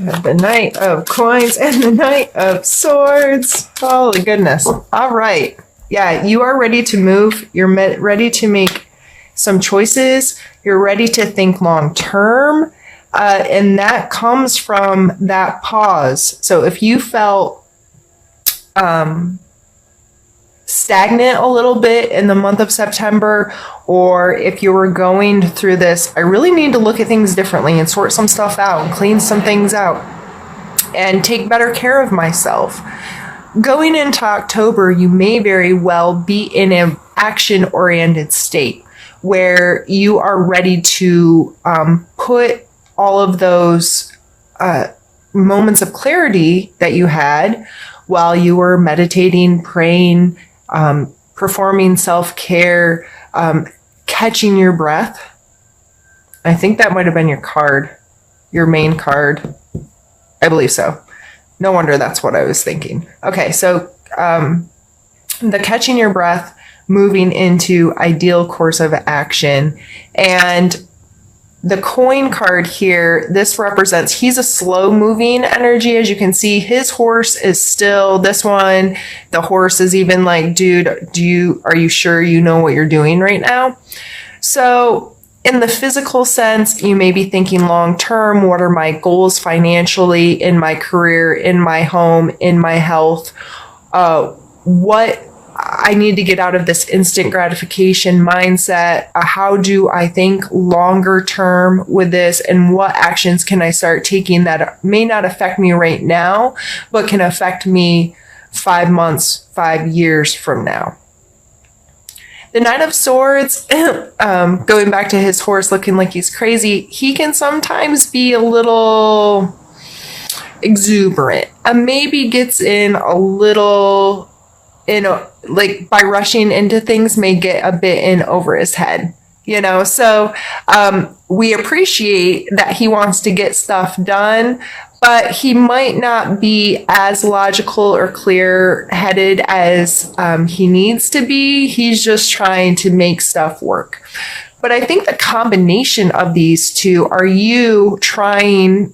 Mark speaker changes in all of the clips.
Speaker 1: The Knight of Coins and the Knight of Swords. Holy goodness. All right. Yeah, you are ready to move. You're ready to make some choices. You're ready to think long term. And that comes from that pause. So if you felt stagnant a little bit in the month of September, or if you were going through this, I really need to look at things differently and sort some stuff out and clean some things out and take better care of myself. Going into October, you may very well be in an action-oriented state where you are ready to put all of those moments of clarity that you had while you were meditating, praying, performing self-care, catching your breath. I think that might have been your card, your main card. I believe so. No wonder that's what I was thinking. Okay, so the catching your breath, moving into ideal course of action. And the coin card here, this represents, he's a slow moving energy. As you can see, his horse is still, this one, the horse is even like, dude, are you sure you know what you're doing right now? So in the physical sense, you may be thinking long term, what are my goals financially, in my career, in my home, in my health? What I need to get out of this instant gratification mindset. How do I think longer term with this, and what actions can I start taking that may not affect me right now, but can affect me 5 months, 5 years from now? The Knight of Swords, going back to his horse looking like he's crazy, he can sometimes be a little exuberant and maybe gets in a little, like by rushing into things, may get a bit in over his head, so we appreciate that he wants to get stuff done, but he might not be as logical or clear-headed as he needs to be. He's just trying to make stuff work. But I think the combination of these two are you trying,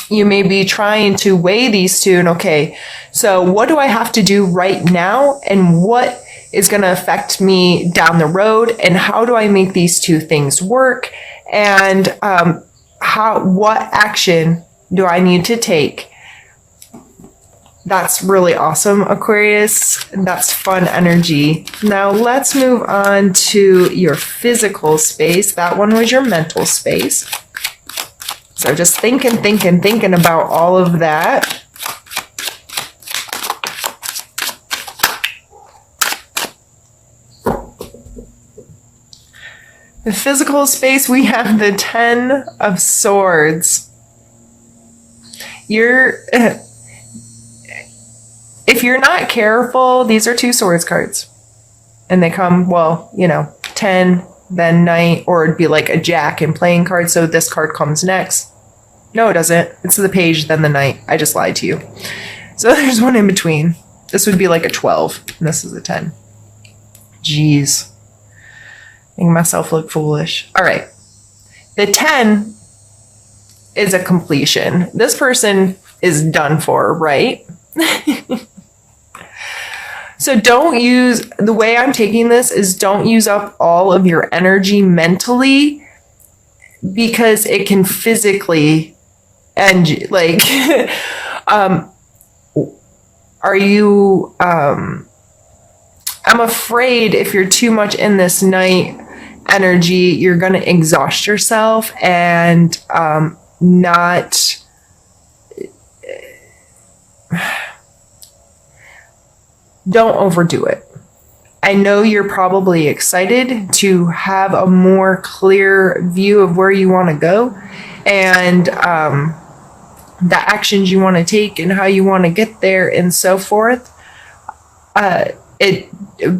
Speaker 1: you may be trying to weigh these two and, okay, so what do I have to do right now, and what is going to affect me down the road, and how do I make these two things work, and what action do I need to take? That's really awesome, Aquarius. That's fun energy. Now let's move on to your physical space. That one was your mental space. So just thinking about all of that. The physical space, we have the 10 of Swords. If you're not careful, these are 2 Swords cards. And they come, 10, then Knight, or it'd be like a Jack in playing cards, so this card comes next. No, it doesn't. It's the Page, then the Knight. I just lied to you. So there's one in between. This would be like a 12, and this is a 10. Jeez. Making myself look foolish. All right. The 10 is a completion. This person is done for, right? So the way I'm taking this is don't use up all of your energy mentally, because it can physically end you. Like, I'm afraid if you're too much in this Knight energy, you're going to exhaust yourself and not... Don't overdo it. I know you're probably excited to have a more clear view of where you want to go and the actions you want to take and how you want to get there and so forth.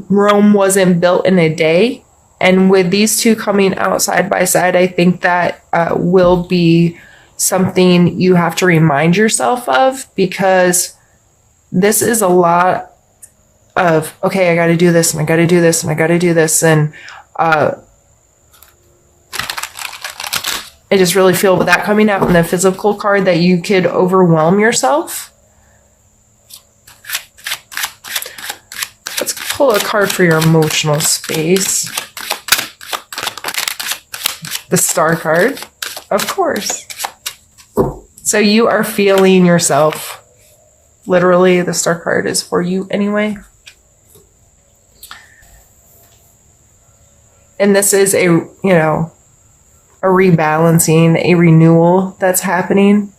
Speaker 1: Rome wasn't built in a day. And with these two coming out side by side, I think that will be something you have to remind yourself of, because this is a lot of, okay, I got to do this, and I got to do this, and I got to do this. And I just really feel with that coming out in the physical card that you could overwhelm yourself. Let's pull a card for your emotional space. The Star card, of course. So you are feeling yourself. Literally, the Star card is for you anyway. And this is a, you know, a rebalancing, a renewal that's happening.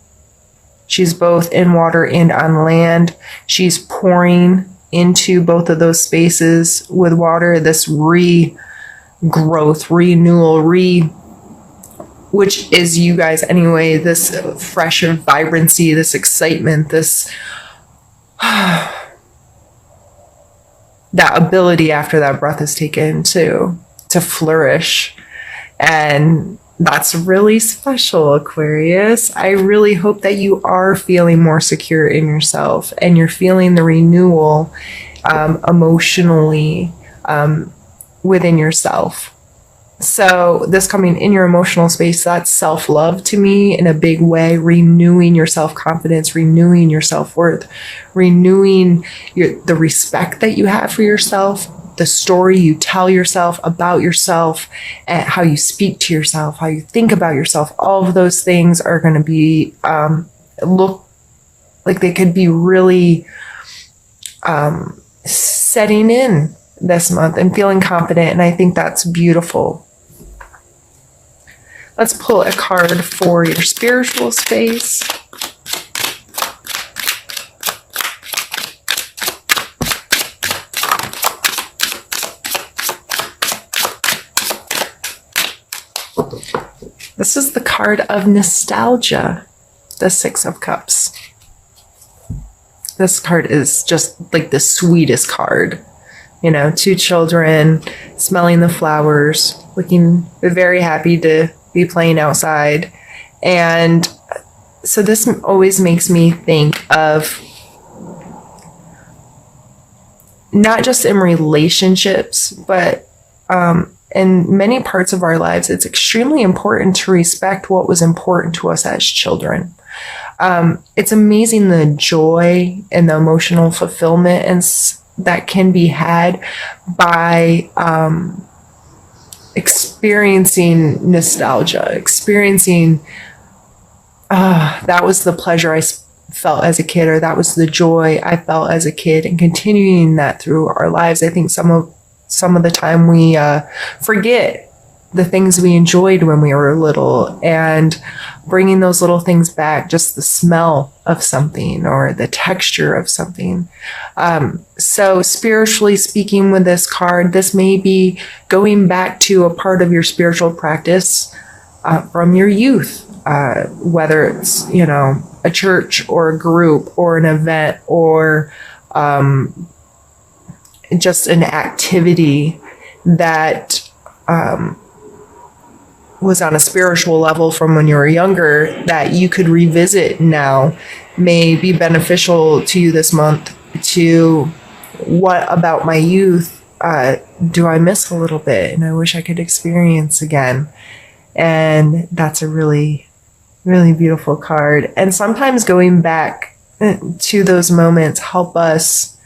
Speaker 1: She's both in water and on land. She's pouring into both of those spaces with water, this regrowth, renewal, which is you guys anyway, this fresh vibrancy, this excitement, this that ability after that breath is taken to flourish. And that's really special, Aquarius. I really hope that you are feeling more secure in yourself and you're feeling the renewal emotionally within yourself. So this coming in your emotional space, that's self-love to me in a big way, renewing your self-confidence, renewing your self-worth, renewing the respect that you have for yourself, the story you tell yourself about yourself, and how you speak to yourself, how you think about yourself. All of those things are going to be, look like they could be really setting in this month and feeling confident. And I think that's beautiful. Let's pull a card for your spiritual space. This is the card of nostalgia, the Six of Cups. This card is just like the sweetest card. You know, two children smelling the flowers, looking very happy to be playing outside. And so this always makes me think of not just in relationships, but in many parts of our lives, it's extremely important to respect what was important to us as children. It's amazing the joy and the emotional fulfillment and that can be had by experiencing nostalgia, experiencing that was the pleasure I felt as a kid, or that was the joy I felt as a kid, and continuing that through our lives. I think some of the time we forget the things we enjoyed when we were little, and bringing those little things back, just the smell of something or the texture of something. So spiritually speaking with this card, this may be going back to a part of your spiritual practice from your youth, whether it's, you know, a church or a group or an event or just an activity that was on a spiritual level from when you were younger that you could revisit now, may be beneficial to you this month. To what about my youth do I miss a little bit and I wish I could experience again? And that's a really, really beautiful card. And sometimes going back to those moments help us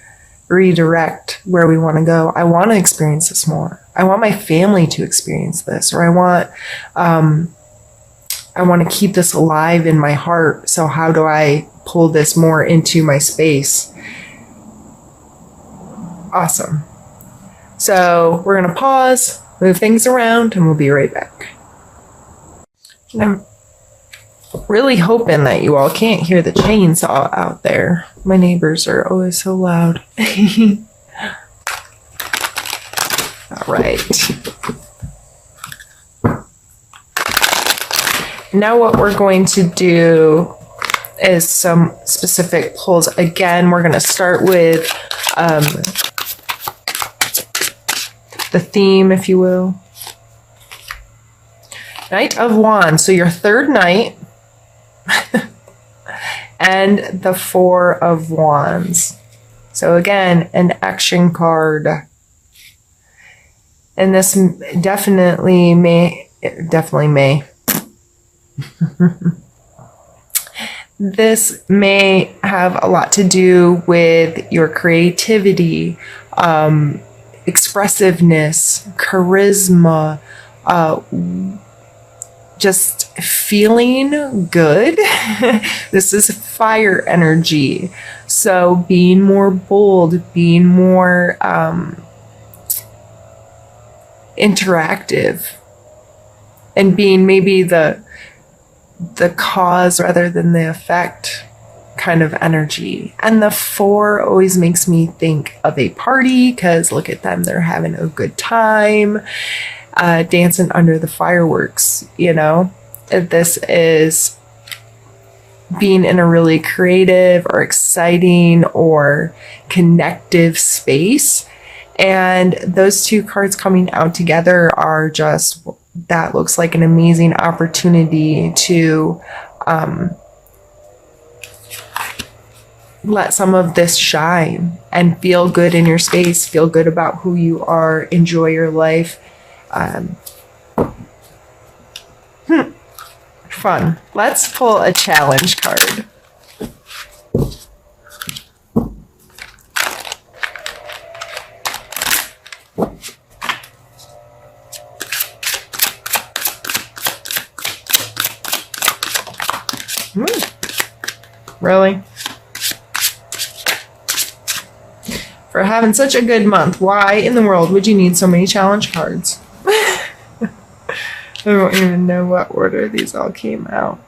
Speaker 1: redirect where we want to go. I want to experience this more. I want my family to experience this, or I want to keep this alive in my heart. So how do I pull this more into my space? Awesome. So we're going to pause, move things around, and we'll be right back. And I'm really hoping that you all can't hear the chainsaw out there. My neighbors are always so loud. All right. Now what we're going to do is some specific pulls. Again, we're going to start with the theme, if you will. Knight of Wands. So your third knight. And the Four of Wands. So again, an action card. And this definitely may This may have a lot to do with your creativity, expressiveness, charisma, just feeling good. This is fire energy. So being more bold, being more interactive, and being maybe the cause rather than the effect kind of energy. And the 4 always makes me think of a party, because look at them, they're having a good time, dancing under the fireworks, you know. This is being in a really creative or exciting or connective space. And those 2 cards coming out together are just, that looks like an amazing opportunity to let some of this shine and feel good in your space, feel good about who you are, enjoy your life. Fun. Let's pull a challenge card. Really? For having such a good month, why in the world would you need so many challenge cards? I don't even know what order these all came out.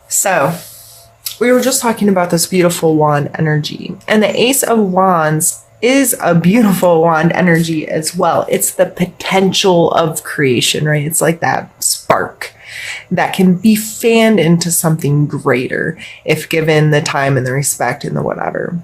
Speaker 1: So, we were just talking about this beautiful wand energy, and the Ace of Wands is a beautiful wand energy as well. It's the potential of creation, right? It's like that spark that can be fanned into something greater if given the time and the respect and the whatever.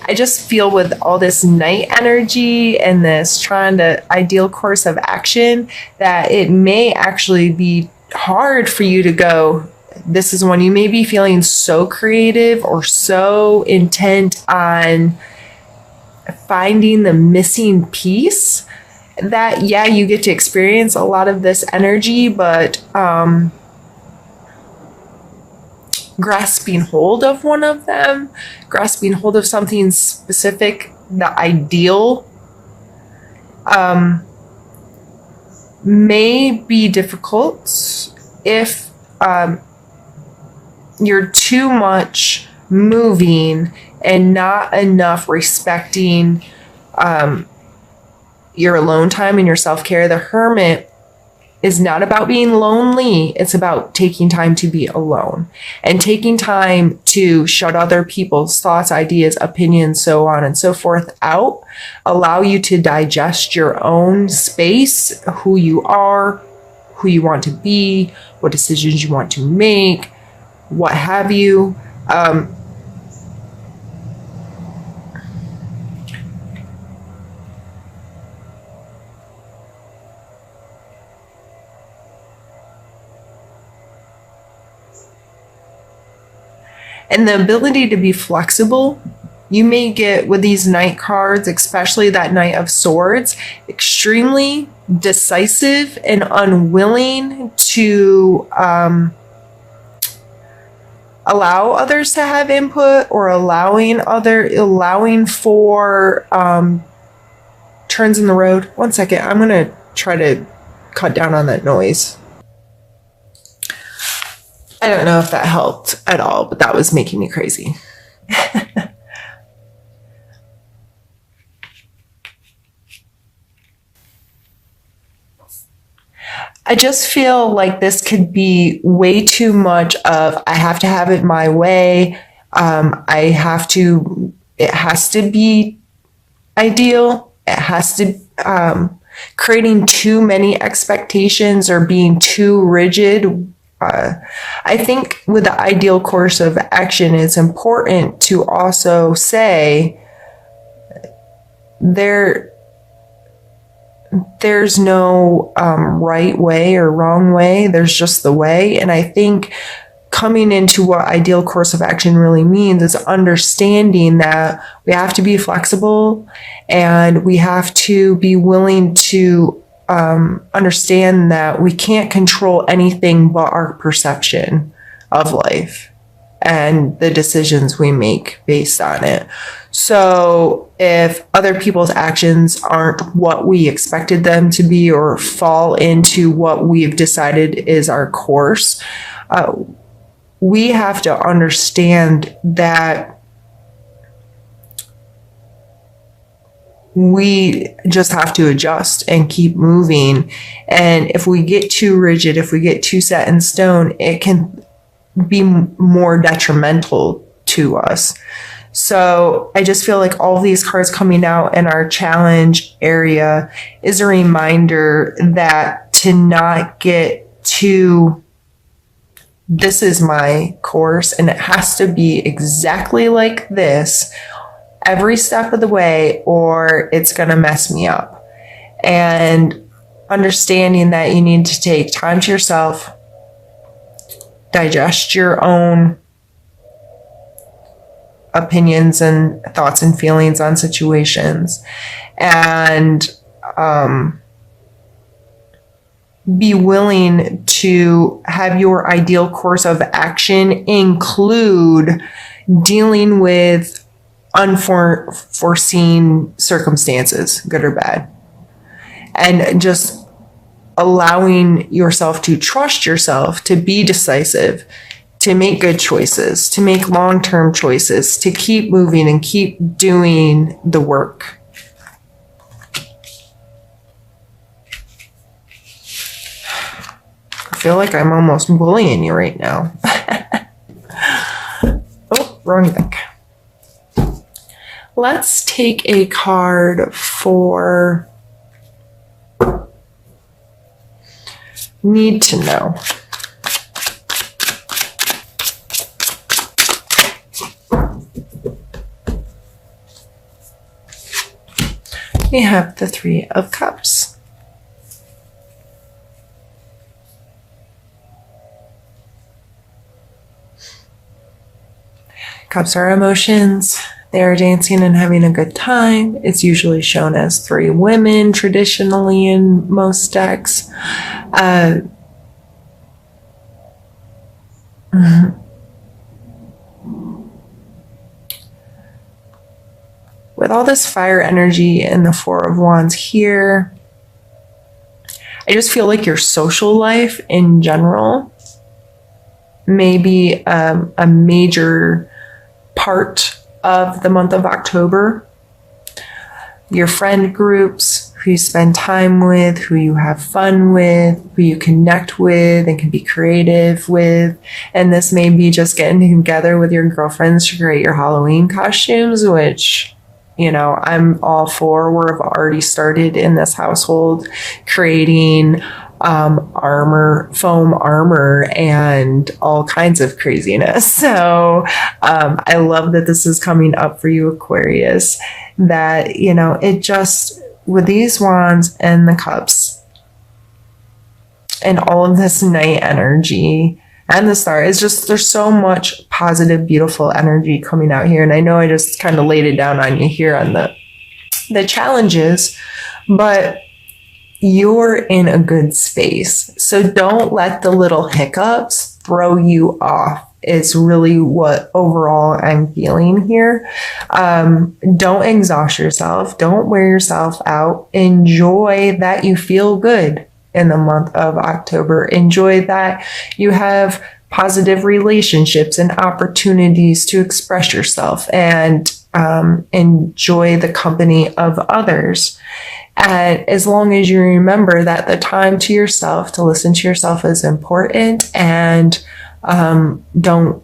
Speaker 1: I just feel with all this night energy and this trying to ideal course of action that it may actually be hard for you to go. This is when you may be feeling so creative or so intent on finding the missing piece that, yeah, you get to experience a lot of this energy, but grasping hold of one of them, grasping hold of something specific, the ideal, may be difficult if you're too much moving and not enough respecting your alone time and your self-care. The Hermit is not about being lonely. It's about taking time to be alone and taking time to shut other people's thoughts, ideas, opinions, so on and so forth out. Allow you to digest your own space, who you are, who you want to be, what decisions you want to make, what have you. And the ability to be flexible, you may get with these Knight cards, especially that Knight of Swords, extremely decisive and unwilling to allow others to have input or allowing for turns in the road. One second, I'm gonna try to cut down on that noise. I don't know if that helped at all, but that was making me crazy. I just feel like this could be way too much of, I have to have it my way. It has to be ideal. It has to, creating too many expectations or being too rigid. I think with the ideal course of action, it's important to also say there's no right way or wrong way. There's just the way. And I think coming into what ideal course of action really means is understanding that we have to be flexible and we have to be willing to understand that we can't control anything but our perception of life and the decisions we make based on it. So if other people's actions aren't what we expected them to be or fall into what we've decided is our course, we have to understand that we just have to adjust and keep moving. And if we get too rigid, if we get too set in stone, it can be more detrimental to us. So I just feel like all these cards coming out in our challenge area is a reminder that to not get too, this is my course and it has to be exactly like this every step of the way or it's going to mess me up. And understanding that you need to take time to yourself, digest your own opinions and thoughts and feelings on situations, and be willing to have your ideal course of action include dealing with unforeseen circumstances, good or bad, and just allowing yourself to trust yourself, to be decisive, to make good choices, to make long-term choices, to keep moving and keep doing the work. I feel like I'm almost bullying you right now. Oh, wrong deck. Let's take a card for need to know. We have the Three of Cups. Cups are emotions. They are dancing and having a good time. It's usually shown as three women traditionally in most decks. With all this fire energy and the Four of Wands here, I just feel like your social life in general may be a major part of the month of October. Your friend groups, who you spend time with, who you have fun with, who you connect with and can be creative with. And this may be just getting together with your girlfriends to create your Halloween costumes, which, you know, I'm all for. We've already started in this household creating foam armor and all kinds of craziness. So I love that this is coming up for you, Aquarius, that, you know, it just, with these wands and the cups and all of this night energy and the star, it's just, there's so much positive, beautiful energy coming out here. And I know I just kind of laid it down on you here on the challenges, but you're in a good space. So don't let the little hiccups throw you off, is really what overall I'm feeling here. Don't exhaust yourself. Don't wear yourself out. Enjoy that you feel good in the month of October. Enjoy that you have positive relationships and opportunities to express yourself, and enjoy the company of others. And as long as you remember that the time to yourself, to listen to yourself, is important, and don't